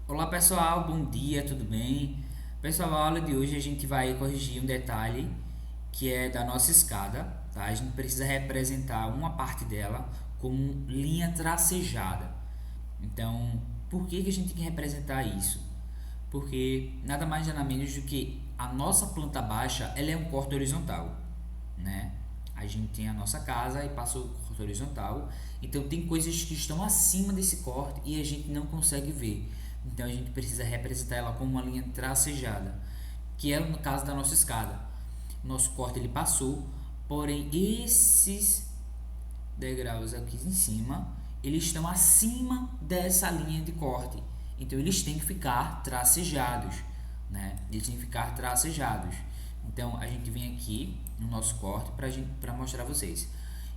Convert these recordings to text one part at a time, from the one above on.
Olá pessoal, bom dia, tudo bem? Pessoal, a aula de hoje a gente vai corrigir um detalhe que é da nossa escada, tá? A gente precisa representar uma parte dela como linha tracejada. Então, por que a gente tem que representar isso? Porque nada mais nada menos do que a nossa planta baixa, ela é um corte horizontal, né? A gente tem a nossa casa e passa o corte horizontal, então tem coisas que estão acima desse corte e a gente não consegue ver. Então a gente precisa representar ela como uma linha tracejada, que é no caso da nossa escada. Nosso corte ele passou, porém esses degraus aqui em cima, eles estão acima dessa linha de corte. Então eles têm que ficar tracejados, né? Eles têm que ficar tracejados. Então a gente vem aqui no nosso corte para mostrar a vocês.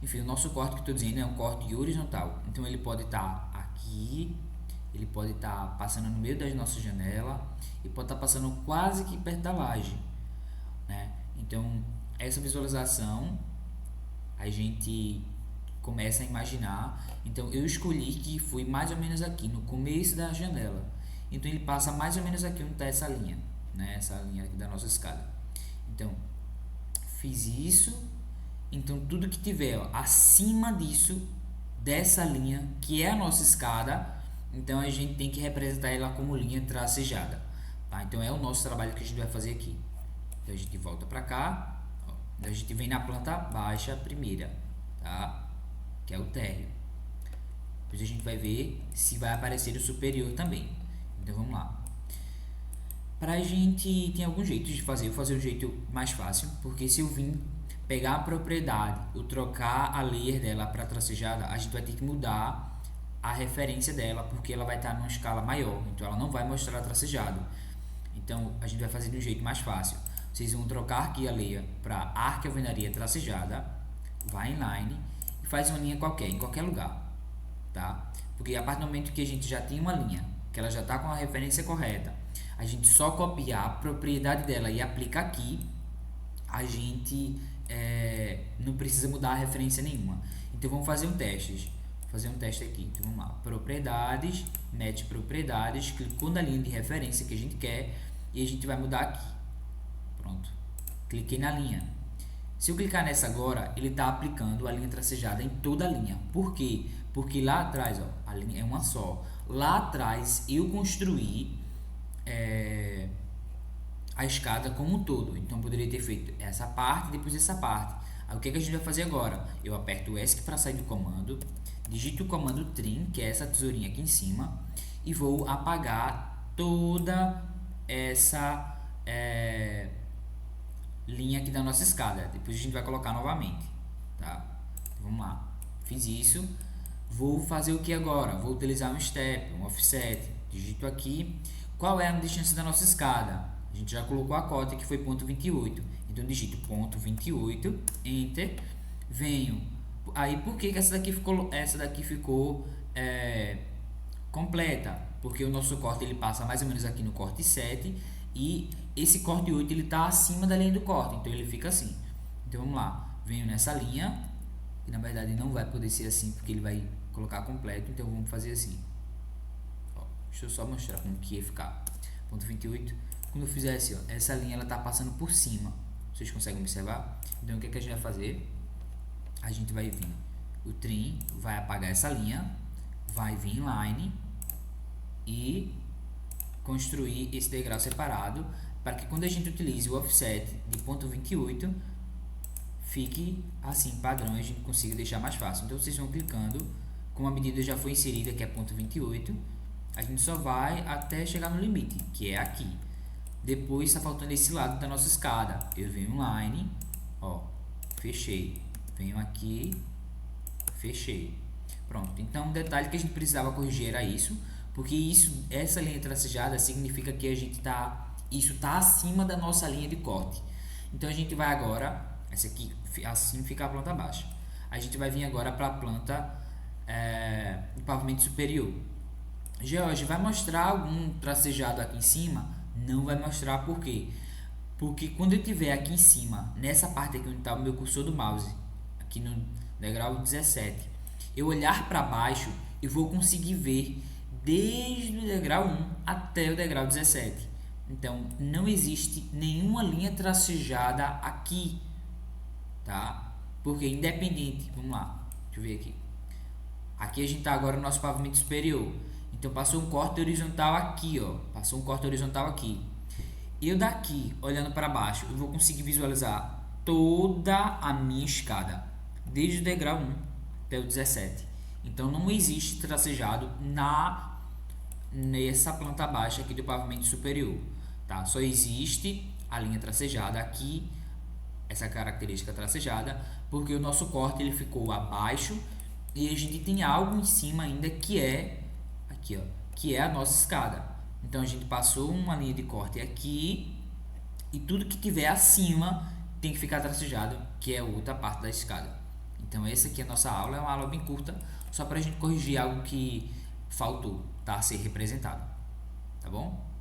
Enfim, o nosso corte que eu estou dizendo é um corte horizontal. Então ele pode estar aqui, ele pode estar passando no meio das nossas janelas e pode estar passando quase que perto da laje, né? Então essa visualização a gente começa a imaginar. Então eu escolhi que foi mais ou menos aqui no começo da janela. Então ele passa mais ou menos aqui onde está essa linha, né? Essa linha aqui da nossa escada. Então fiz isso. Então tudo que tiver acima disso, dessa linha que é a nossa escada, então a gente tem que representar ela como linha tracejada, tá? Então é o nosso trabalho que a gente vai fazer aqui. Então a gente volta para cá, ó. A gente vem na planta baixa primeira, tá? Que é o térreo. Depois a gente vai ver se vai aparecer o superior também. Então vamos lá. Pra gente tem alguns jeitos de fazer. Eu vou fazer o jeito mais fácil, porque se eu vim pegar a propriedade, ou trocar a layer dela para tracejada, a gente vai ter que mudar a referência dela, porque ela vai estar numa escala maior, então ela não vai mostrar tracejado. Então a gente vai fazer de um jeito mais fácil. Vocês vão trocar aqui a layer para arco-alvenaria tracejada, vai em line e faz uma linha qualquer, em qualquer lugar, tá? Porque a partir do momento que a gente já tem uma linha, que ela já está com a referência correta, a gente só copiar a propriedade dela e aplica aqui, a gente não precisa mudar a referência nenhuma. Então vamos fazer um teste. Fazer um teste aqui. Então vamos lá. Propriedades, match propriedades, clicou na linha de referência que a gente quer e a gente vai mudar aqui. Pronto. Cliquei na linha. Se eu clicar nessa agora, ele está aplicando a linha tracejada em toda a linha. Por quê? Porque lá atrás, ó, a linha é uma só. Lá atrás eu construí a escada como um todo. Então poderia ter feito essa parte e depois essa parte. Aí o que a gente vai fazer agora? Eu aperto o ESC para sair do comando, digito o comando trim, que é essa tesourinha aqui em cima, e vou apagar toda essa linha aqui da nossa escada. Depois a gente vai colocar novamente, tá? Então, vamos lá. Fiz isso. Vou fazer o que agora? Vou utilizar um step, um offset. Digito aqui. Qual é a distância da nossa escada? A gente já colocou a cota que foi ponto 28. Então digito ponto 28, enter. Venho. Aí por que essa daqui ficou completa? Porque o nosso corte ele passa mais ou menos aqui no corte 7 e esse corte 8 ele está acima da linha do corte, então ele fica assim. Então vamos lá. Venho nessa linha, que na verdade não vai poder ser assim porque ele vai colocar completo, então vamos fazer assim. Ó, deixa eu só mostrar como que ia ficar. Ponto 28. Quando eu fizer assim, ó, essa linha ela tá passando por cima. Vocês conseguem observar? Então o que a gente vai fazer? A gente vai vir, o trim vai apagar essa linha, vai vir em line e construir esse degrau separado para que quando a gente utilize o offset de ponto 28 fique assim padrão e a gente consiga deixar mais fácil. Então vocês vão clicando, como a medida já foi inserida, que é ponto 28, a gente só vai até chegar no limite, que é aqui. Depois está faltando esse lado da nossa escada. Eu venho line, ó, fechei. Venho aqui, fechei. Pronto. Então, um detalhe que a gente precisava corrigir era isso, porque essa linha tracejada significa que isso tá acima da nossa linha de corte. Então a gente vai agora, essa aqui assim fica a planta baixa. A gente vai vir agora para a planta do pavimento superior. George, vai mostrar algum tracejado aqui em cima? Não vai mostrar, por quê? Porque quando eu estiver aqui em cima, nessa parte aqui onde está o meu cursor do mouse, aqui no degrau 17, eu olhar para baixo, eu vou conseguir ver desde o degrau 1 até o degrau 17. Então, não existe nenhuma linha tracejada aqui, tá? Porque independente, vamos lá, deixa eu ver aqui. Aqui a gente está agora no nosso pavimento superior. Então, passou um corte horizontal aqui, ó. Passou um corte horizontal aqui. Eu daqui, olhando para baixo, eu vou conseguir visualizar toda a minha escada, desde o degrau 1 até o 17. Então, não existe tracejado nessa planta baixa aqui do pavimento superior, tá? Só existe a linha tracejada aqui, essa característica tracejada, porque o nosso corte ele ficou abaixo e a gente tem algo em cima ainda que é aqui, ó, que é a nossa escada. Então a gente passou uma linha de corte aqui e tudo que tiver acima tem que ficar tracejado, que é outra parte da escada. Então essa aqui é a nossa aula, é uma aula bem curta, só para a gente corrigir algo que faltou, tá, a ser representado, tá bom?